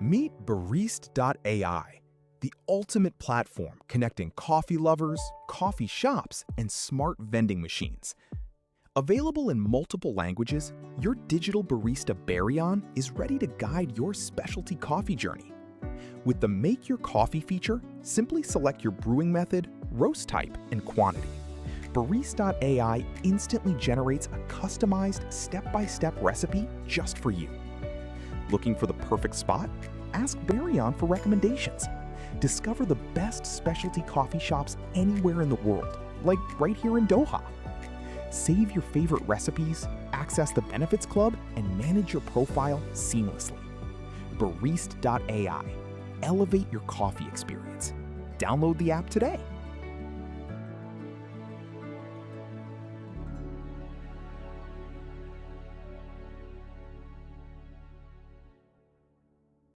Meet Barist.AI, the ultimate platform connecting coffee lovers, coffee shops, and smart vending machines. Available in multiple languages, your digital barista Barry-On is ready to guide your specialty coffee journey. With the Make Your Coffee feature, simply select your brewing method, roast type, and quantity. Barist.ai instantly generates a customized step-by-step recipe just for you. Looking for the perfect spot? Ask Barry-On for recommendations. Discover the best specialty coffee shops anywhere in the world, like right here in Doha. Save your favorite recipes, access the Benefits Club, and manage your profile seamlessly. Barist.ai. Elevate your coffee experience. Download the app today.